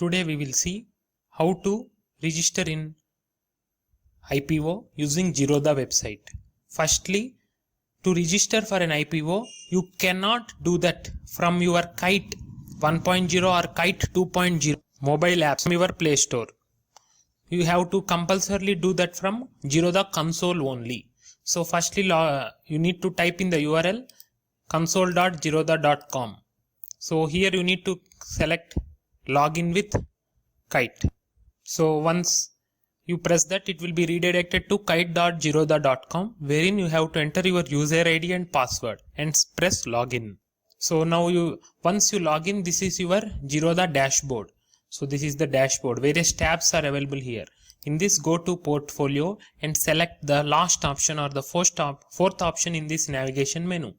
Today we will see how to register in IPO using Zerodha website. Firstly, to register for an IPO, you cannot do that from your Kite 1.0 or Kite 2.0 mobile apps from your Play Store. You have to compulsorily do that from Zerodha console only. So firstly, you need to type in the URL console.zerodha.com. So here you need to select login with Kite. So once you press that, it will be redirected to kite.zerodha.com, wherein you have to enter your user ID and password and press login. So now once you log in, this is your Zerodha dashboard. So this is the dashboard. Various tabs are available here. In this, go to portfolio and select the last option or the fourth option in this navigation menu,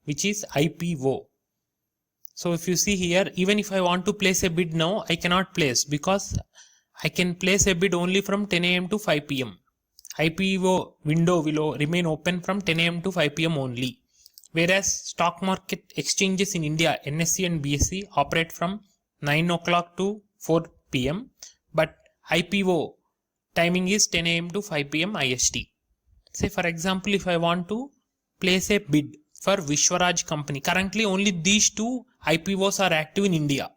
which is IPO. So if you see here, even if I want to place a bid now, I cannot place because I can place a bid only from 10 AM to 5 PM. IPO window will remain open from 10 AM to 5 PM only. Whereas stock market exchanges in India, NSE and BSE, operate from 9 o'clock to 4 PM. But IPO timing is 10 AM to 5 PM IST. Say for example, if I want to place a bid for Vishwaraj company, currently only these two IPOs are active in India.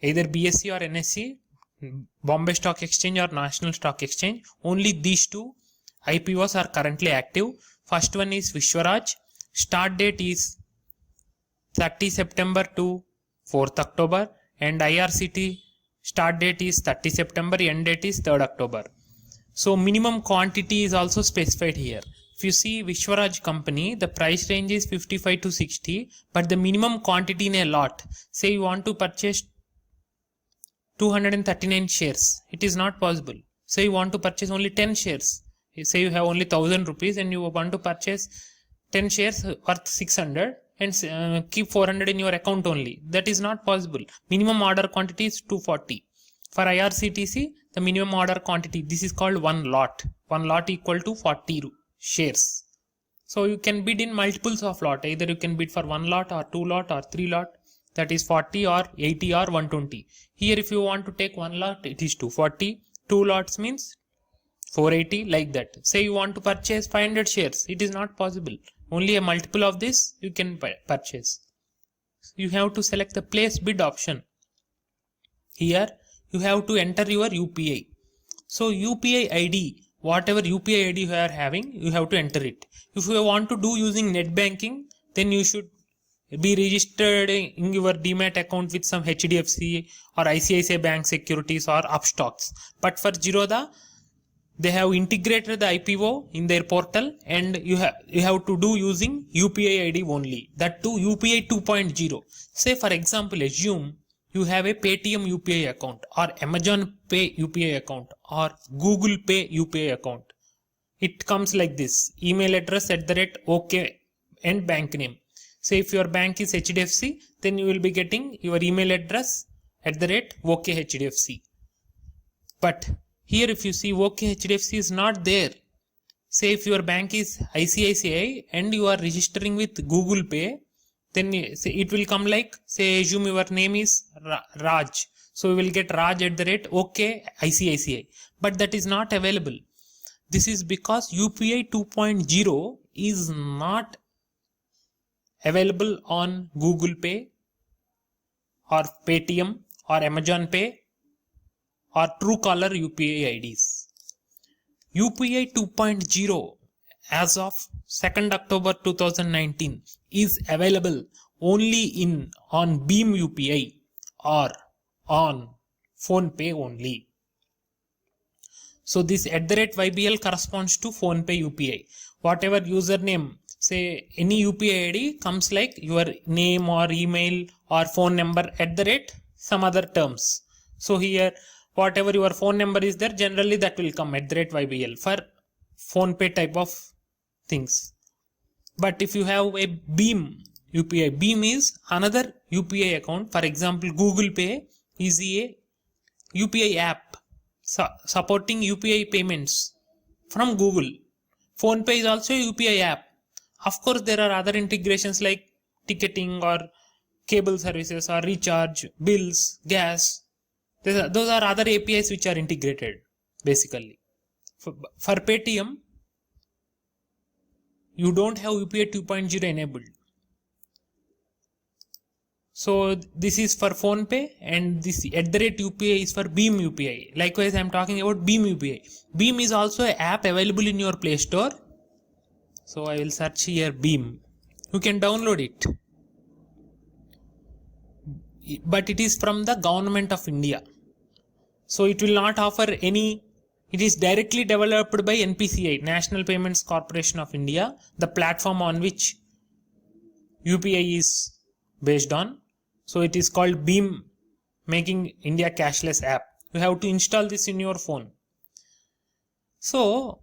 Either BSE or NSE, Bombay Stock Exchange or National Stock Exchange, only these two IPOs are currently active. First one is Vishwaraj. Start date is 30 September to 4th October and IRCT start date is 30 September, end date is 3rd October. So minimum quantity is also specified here. If you see Vishwaraj company, the price range is 55 to 60, but the minimum quantity in a lot, say you want to purchase 239 shares, it is not possible. Say you want to purchase only 10 shares. Say you have only 1000 rupees and you want to purchase 10 shares worth 600 and keep 400 in your account only. That is not possible. Minimum order quantity is 240. For IRCTC, the minimum order quantity, this is called one lot. One lot equal to 40 shares. So you can bid in multiples of lot. Either you can bid for one lot or two lot or three lot. That is 40 or 80 or 120. Here if you want to take one lot, it is 240. Two lots means 480, like that. Say you want to purchase 500 shares. It is not possible. Only a multiple of this you can purchase. You have to select the place bid option. Here you have to enter your UPI. So UPI ID, whatever UPI ID you are having, you have to enter it. If you want to do using net banking, then you should be registered in your Demat account with some HDFC or ICICI Bank securities or Upstocks. But for Zerodha, they have integrated the IPO in their portal and you have to do using UPI ID only. That too UPI 2.0. Say for example, assume you have a Paytm UPI account or Amazon Pay UPI account or Google Pay UPI account. It comes like this: email address @OK and bank name. Say if your bank is HDFC, then you will be getting your email address @OK HDFC. But here if you see OK HDFC is not there. Say if your bank is ICICI and you are registering with Google Pay, then it will come like, say assume your name is Raj. So you will get Raj @OK ICICI. But that is not available. This is because UPI 2.0 is not available on Google Pay or Paytm or Amazon Pay or Truecaller UPI IDs. UPI 2.0 as of 2nd October 2019 is available only on Beam UPI or on PhonePe only. So this @YBL corresponds to PhonePe UPI. Whatever username, say any UPI ID comes like your name or email or phone number some other terms. So here whatever your phone number is there, generally that will come @YBL for PhonePe type of things. But if you have a Beam UPI, Beam is another UPI account. For example, Google Pay is a UPI app supporting UPI payments from Google. PhonePe is also a UPI app. Of course, there are other integrations like ticketing or cable services or recharge, bills, gas, Those are other APIs which are integrated basically. For Paytm, you don't have UPI 2.0 enabled. So this is for PhonePe, and this @UPI is for Beam UPI. Likewise, I am talking about Beam UPI. Beam is also an app available in your Play Store. So I will search here Beam. You can download it. But it is from the government of India. So it will not offer any. It is directly developed by NPCI, National Payments Corporation of India, the platform on which UPI is based on. So it is called Beam, making India cashless app. You have to install this in your phone. So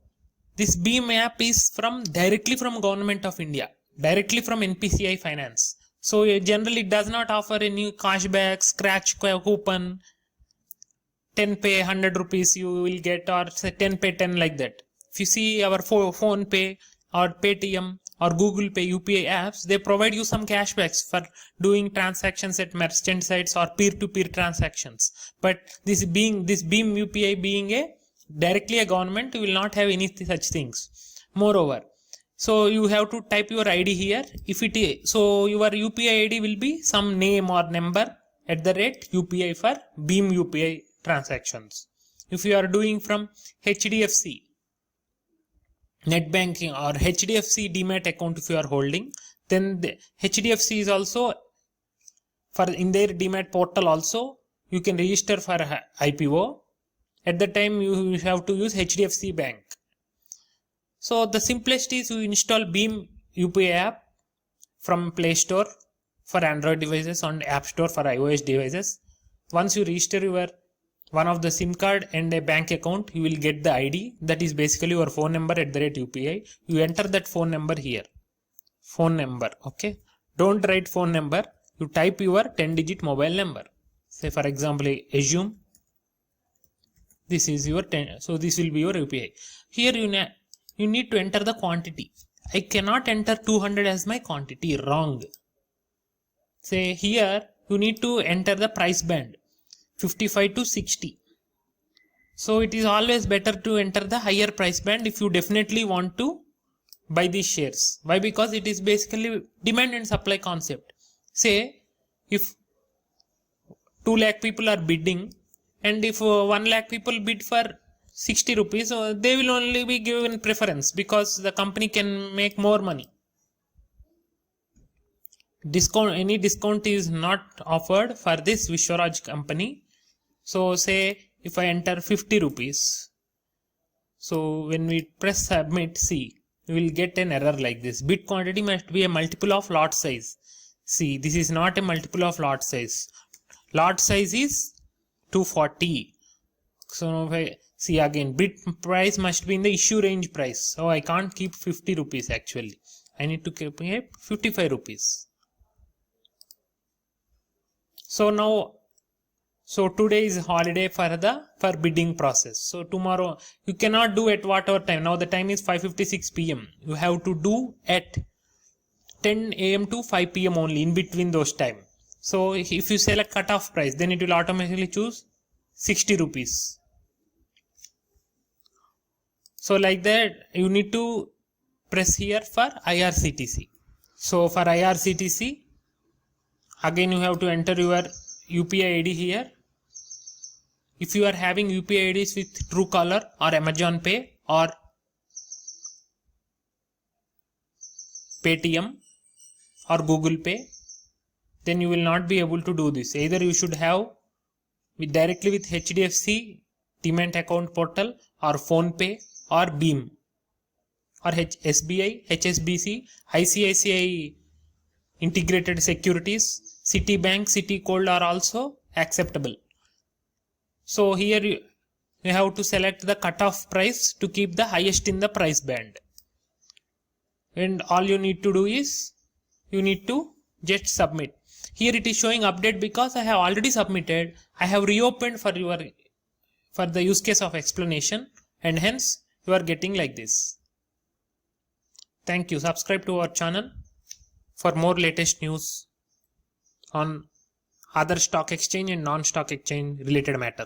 this Beam app is directly from government of India, directly from NPCI Finance. So generally it does not offer any cashback, scratch coupon, 10 pay 100 rupees you will get, or say 10 pay 10, like that. If you see our PhonePe or Paytm or Google Pay UPI apps, they provide you some cashbacks for doing transactions at merchant sites or peer-to-peer transactions. But this Beam UPI being directly a government, you will not have any such things. Moreover, so you have to type your ID here. So your UPI ID will be some name or number @UPI for Beam UPI transactions. If you are doing from HDFC net banking or HDFC Demat account, if you are holding, then the HDFC is also in their Demat portal also you can register for IPO. At the time you have to use HDFC Bank. So the simplest is you install Beam UPI app from Play Store for Android devices and App Store for iOS devices. Once you register one of the SIM card and a bank account, you will get the ID, that is basically your phone number @UPI. You enter that phone number here. Phone number, okay. Don't write phone number. You type your 10-digit mobile number. Say for example, assume this is your 10. So this will be your UPI. Here you need to enter the quantity. I cannot enter 200 as my quantity. Wrong. Say here you need to enter the price band 55 to 60. So it is always better to enter the higher price band if you definitely want to buy these shares. Why? Because it is basically demand and supply concept. Say if 2 lakh people are bidding, and if 1 lakh people bid for 60 rupees, so they will only be given preference because the company can make more money. Any discount is not offered for this Vishwaraj company. So say if I enter 50 rupees, so when we press submit, see, we will get an error like this. Bid quantity must be a multiple of lot size. See, this is not a multiple of lot size. Lot size is 240. So if I see again, bid price must be in the issue range price. So I can't keep 50 rupees actually. I need to keep 55 rupees. So today is holiday for bidding process. So tomorrow you cannot do at whatever time. Now the time is 5:56 p.m. You have to do at 10 a.m. to 5 p.m. only, in between those time. So if you select cutoff price, then it will automatically choose 60 rupees. So like that you need to press here for IRCTC. So for IRCTC, again you have to enter your UPI ID here. If you are having UPI IDs with Truecaller or Amazon Pay or Paytm or Google Pay, then you will not be able to do this. Either you should have directly with HDFC Demat account portal or PhonePe or Beam or SBI, HSBC, ICICI integrated securities, Citibank, Citigold are also acceptable. So here you have to select the cutoff price to keep the highest in the price band. And all you need to do is you need to just submit. Here it is showing update because I have already submitted. I have reopened for the use case of explanation, and hence you are getting like this. Thank you. Subscribe to our channel for more latest news on other stock exchange and non-stock exchange related matter.